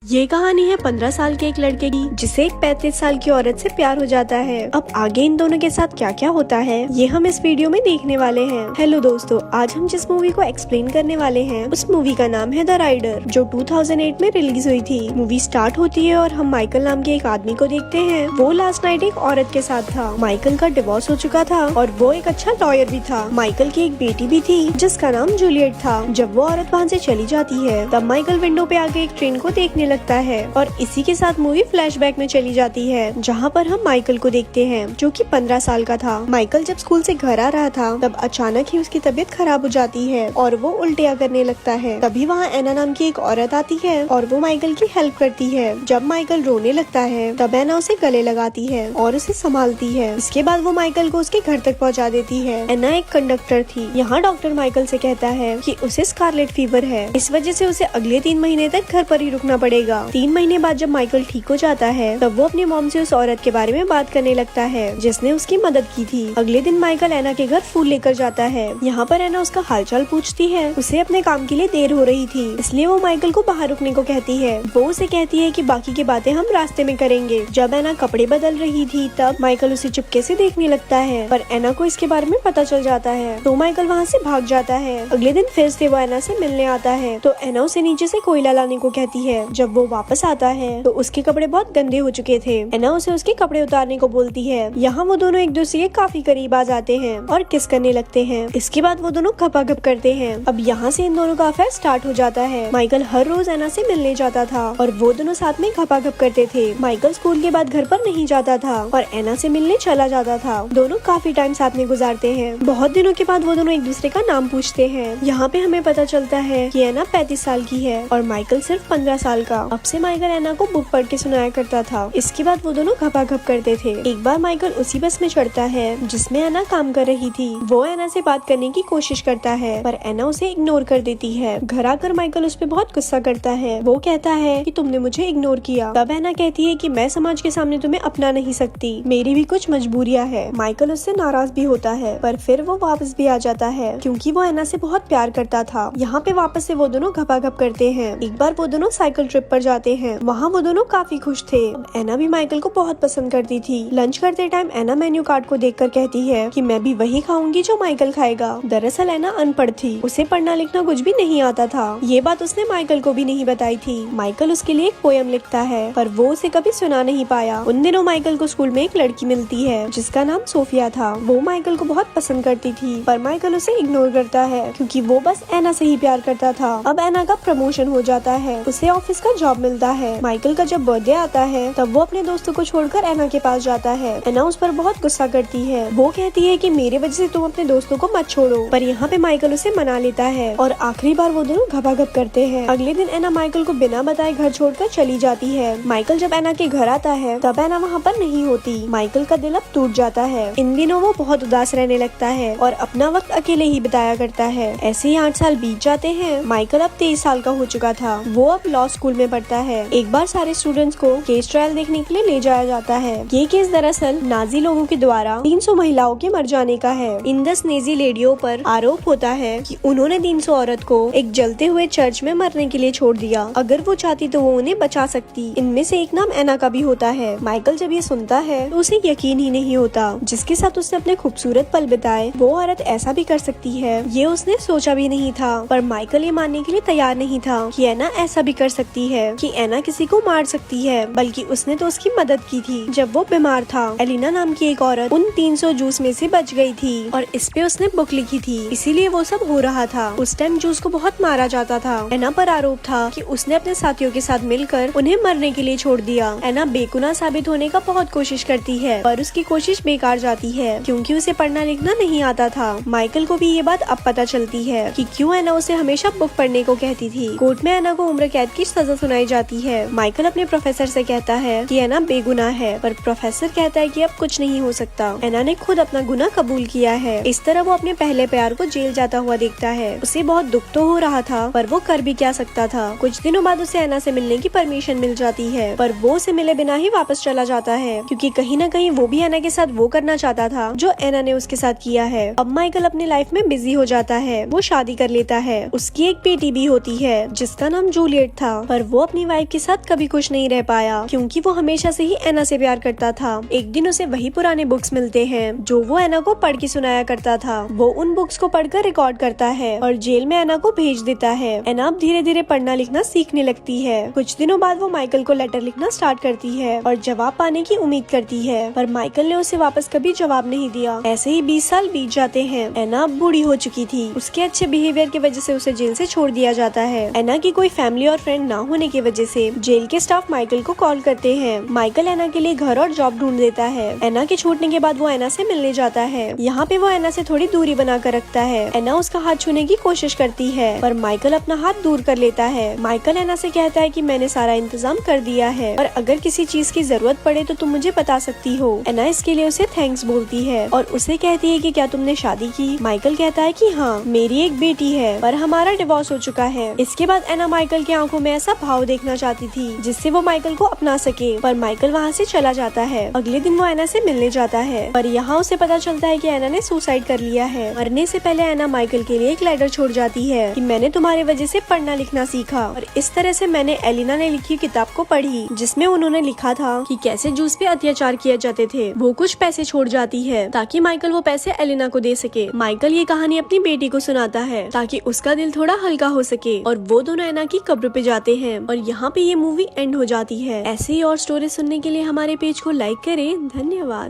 ये कहानी है 15 साल के एक लड़के की जिसे एक 35 साल की औरत से प्यार हो जाता है। अब आगे इन दोनों के साथ क्या क्या होता है ये हम इस वीडियो में देखने वाले हैं। हेलो दोस्तों, आज हम जिस मूवी को एक्सप्लेन करने वाले हैं उस मूवी का नाम है द राइडर, जो 2008 में रिलीज हुई थी। मूवी स्टार्ट होती है और हम माइकल नाम के एक आदमी को देखते हैं। वो लास्ट नाइट एक औरत के साथ था। माइकल का डिवोर्स हो चुका था और वो एक अच्छा लॉयर भी था। माइकल की एक बेटी भी थी जिसका नाम जूलियट था। जब वो औरत वहाँ से चली जाती है तब माइकल विंडो पे आके एक ट्रेन को देखने लगता है और इसी के साथ मूवी फ्लैशबैक में चली जाती है, जहाँ पर हम माइकल को देखते हैं जो कि 15 साल का था। माइकल जब स्कूल से घर आ रहा था तब अचानक ही उसकी तबीयत खराब हो जाती है और वो उल्टियाँ करने लगता है। तभी वहाँ एना नाम की एक औरत आती है और वो माइकल की हेल्प करती है। जब माइकल रोने लगता है तब एना उसे गले लगाती है और उसे संभालती है। इसके बाद वो माइकल को उसके घर तक पहुँचा देती है। एना एक कंडक्टर थी। यहाँ डॉक्टर माइकल से कहता है कि उसे स्कारलेट फीवर है, इस वजह से उसे अगले 3 महीने तक घर पर ही रुकना पड़ेगा। 3 महीने बाद जब माइकल ठीक हो जाता है तब वो अपनी मॉम से उस औरत के बारे में बात करने लगता है जिसने उसकी मदद की थी। अगले दिन माइकल एना के घर फूल लेकर जाता है। यहाँ पर एना उसका हालचाल पूछती है। उसे अपने काम के लिए देर हो रही थी, इसलिए वो माइकल को बाहर रुकने को कहती है। वो उसे कहती है कि बाकी की बातें हम रास्ते में करेंगे। जब एना कपड़े बदल रही थी तब माइकल उसे चुपके से देखने लगता है, पर एना को इसके बारे में पता चल जाता है तो माइकल वहाँ से भाग जाता है। अगले दिन फिर से वो एना से मिलने आता है तो एना उसे नीचे से कोयला लाने को कहती है। जब वो वापस आता है तो उसके कपड़े बहुत गंदे हो चुके थे। एना उसे उसके कपड़े उतारने को बोलती है। यहाँ वो दोनों एक दूसरे के काफी करीब आ जाते हैं और किस करने लगते हैं। इसके बाद वो दोनों घपाघप करते हैं। अब यहाँ से इन दोनों का अफेयर स्टार्ट हो जाता है। माइकल हर रोज एना से मिलने जाता था और वो दोनों साथ में घपाघप करते थे। माइकल स्कूल के बाद घर पर नहीं जाता था और एना से मिलने चला जाता था। दोनों काफी टाइम साथ में गुजारते हैं। बहुत दिनों के बाद वो दोनों एक दूसरे का नाम पूछते हैं। यहाँ पे हमें पता चलता है कि एना 35 साल की है और माइकल सिर्फ 15 साल का। अब से माइकल एना को बुक पढ़ के सुनाया करता था। इसके बाद वो दोनों घपाघप करते थे। एक बार माइकल उसी बस में चढ़ता है जिसमें एना काम कर रही थी। वो एना से बात करने की कोशिश करता है पर एना उसे इग्नोर कर देती है। घर आकर माइकल उस पर बहुत गुस्सा करता है। वो कहता है कि तुमने मुझे इग्नोर किया। तब एना कहती है कि मैं समाज के सामने तुम्हें अपना नहीं सकती, मेरी भी कुछ मजबूरियां है। माइकल उससे नाराज भी होता है पर फिर वो वापस भी आ जाता है क्योंकि वो एना से बहुत प्यार करता था। यहाँ पे वापस से वो दोनों घपाघप करते हैं। एक बार वो दोनों साइकिल ट्रिप पर जाते हैं। वहाँ वो दोनों काफी खुश थे। एना भी माइकल को बहुत पसंद करती थी। लंच करते टाइम एना मेन्यू कार्ड को देखकर कहती है कि मैं भी वही खाऊंगी जो माइकल खाएगा। दरअसल एना अनपढ़ थी, उसे पढ़ना लिखना कुछ भी नहीं आता था। ये बात उसने माइकल को भी नहीं बताई थी। माइकल उसके लिए एक पोयम लिखता है पर वो उसे कभी सुना नहीं पाया। उन दिनों माइकल को स्कूल में एक लड़की मिलती है जिसका नाम सोफिया था। वो माइकल को बहुत पसंद करती थी पर माइकल उसे इग्नोर करता है क्योंकि वो बस एना से ही प्यार करता था। अब एना का प्रमोशन हो जाता है, उसे ऑफिस का जॉब मिलता है। माइकल का जब बर्थडे आता है तब वो अपने दोस्तों को छोड़कर एना के पास जाता है। एना उस पर बहुत गुस्सा करती है। वो कहती है कि मेरे वजह से तुम अपने दोस्तों को मत छोड़ो, पर यहाँ पे माइकल उसे मना लेता है और आखिरी बार वो दोनों घपाघप करते हैं। अगले दिन एना माइकल को बिना बताए घर छोड़कर चली जाती है। माइकल जब एना के घर आता है तब एना वहाँ पर नहीं होती। माइकल का दिल अब टूट जाता है। इन दिनों वो बहुत उदास रहने लगता है और अपना वक्त अकेले ही बिताया करता है। ऐसे ही 8 साल बीत जाते हैं। माइकल अब 23 साल का हो चुका था। वो अब लॉ स्कूल में पढ़ता है। एक बार सारे स्टूडेंट्स को केस ट्रायल देखने के लिए ले जाया जाता है। ये केस दरअसल नाजी लोगों के द्वारा 300 महिलाओं के मर जाने का है। इन 10 नेजी लेडियों पर आरोप होता है कि उन्होंने 300 औरत को एक जलते हुए चर्च में मरने के लिए छोड़ दिया। अगर वो चाहती तो वो उन्हें बचा सकती। इनमें से एक नाम एना का भी होता है। माइकल जब ये सुनता है तो उसे यकीन ही नहीं होता। जिसके साथ उसने अपने खूबसूरत पल बिताए वो औरत ऐसा भी कर सकती है, ये उसने सोचा भी नहीं था। पर माइकल ये मानने के लिए तैयार नहीं था कि एना ऐसा भी कर सकती है, कि एना किसी को मार सकती है। बल्कि उसने तो उसकी मदद की थी जब वो बीमार था। एलिना नाम की एक औरत उन 300 जूस में से बच गई थी और इस पे उसने बुक लिखी थी, इसीलिए वो सब हो रहा था। उस टाइम जूस को बहुत मारा जाता था। एना पर आरोप था कि उसने अपने साथियों के साथ मिलकर उन्हें मरने के लिए छोड़ दिया। एना बेगुनाह साबित होने का बहुत कोशिश करती है पर उसकी कोशिश बेकार जाती है क्योंकि उसे पढ़ना लिखना नहीं आता था। माइकल को भी ये बात अब पता चलती है कि क्यों एना उसे हमेशा बुक पढ़ने को कहती थी। कोर्ट में एना को उम्र कैद की सजा सुनाई जाती है। माइकल अपने प्रोफेसर से कहता है कि एना बेगुनाह है, पर प्रोफेसर कहता है कि अब कुछ नहीं हो सकता, एना ने खुद अपना गुनाह कबूल किया है। इस तरह वो अपने पहले प्यार को जेल जाता हुआ देखता है। उसे बहुत दुख तो हो रहा था पर वो कर भी क्या सकता था। कुछ दिनों बाद उसे एना से मिलने की परमिशन मिल जाती है पर वो उसे मिले बिना ही वापस चला जाता है क्योंकि कहीं न कहीं वो भी एना के साथ वो करना चाहता था जो एना ने उसके साथ किया है। अब माइकल अपनी लाइफ में बिजी हो जाता है। वो शादी कर लेता है। उसकी एक बेटी भी होती है जिसका नाम जूलियट था, पर वो वो अपनी वाइफ के साथ कभी खुश नहीं रह पाया क्योंकि वो हमेशा से ही एना से प्यार करता था। एक दिन उसे वही पुराने बुक्स मिलते हैं जो वो एना को पढ़ के सुनाया करता था। वो उन बुक्स को पढ़कर रिकॉर्ड करता है और जेल में एना को भेज देता है। एना अब धीरे धीरे पढ़ना लिखना सीखने लगती है। कुछ दिनों बाद वो माइकल को लेटर लिखना स्टार्ट करती है और जवाब पाने की उम्मीद करती है, पर माइकल ने उसे वापस कभी जवाब नहीं दिया। ऐसे ही 20 साल बीत जाते हैं। एना अब बूढ़ी हो चुकी थी। उसके अच्छे बिहेवियर की वजह से उसे जेल से छोड़ दिया जाता है। एना की कोई फैमिली और फ्रेंड ना होने की वजह से जेल के स्टाफ माइकल को कॉल करते हैं। माइकल एना के लिए घर और जॉब ढूंढ देता है। एना के छूटने के बाद वो एना से मिलने जाता है। यहाँ पे वो एना से थोड़ी दूरी बनाकर रखता है। एना उसका हाथ छूने की कोशिश करती है पर माइकल अपना हाथ दूर कर लेता है। माइकल एना से कहता है कि मैंने सारा इंतजाम कर दिया है और अगर किसी चीज की जरूरत पड़े तो तुम मुझे बता सकती हो। एना इसके लिए उसे थैंक्स बोलती है और उसे कहती है कि क्या तुमने शादी की। माइकल कहता है कि हाँ, मेरी एक बेटी है पर हमारा डिवोर्स हो चुका है। इसके बाद एना माइकल की आंखों में ऐसा भाव देखना चाहती थी जिससे वो माइकल को अपना सके, पर माइकल वहाँ से चला जाता है। अगले दिन वो एना से मिलने जाता है पर यहाँ उसे पता चलता है कि एना ने सुसाइड कर लिया है। मरने से पहले एना माइकल के लिए एक लेटर छोड़ जाती है कि मैंने तुम्हारे वजह से पढ़ना लिखना सीखा और इस तरह से मैंने एलिना ने लिखी किताब को पढ़ी जिसमें उन्होंने लिखा था कि कैसे जूस पे अत्याचार किए जाते थे। वो कुछ पैसे छोड़ जाती है ताकि माइकल वो पैसे एलिना को दे सके। माइकल ये कहानी अपनी बेटी को सुनाता है ताकि उसका दिल थोड़ा हल्का हो सके और वो दोनों एना की कब्र पे जाते हैं और यहाँ पे ये मूवी एंड हो जाती है। ऐसे ही और स्टोरी सुनने के लिए हमारे पेज को लाइक करें। धन्यवाद।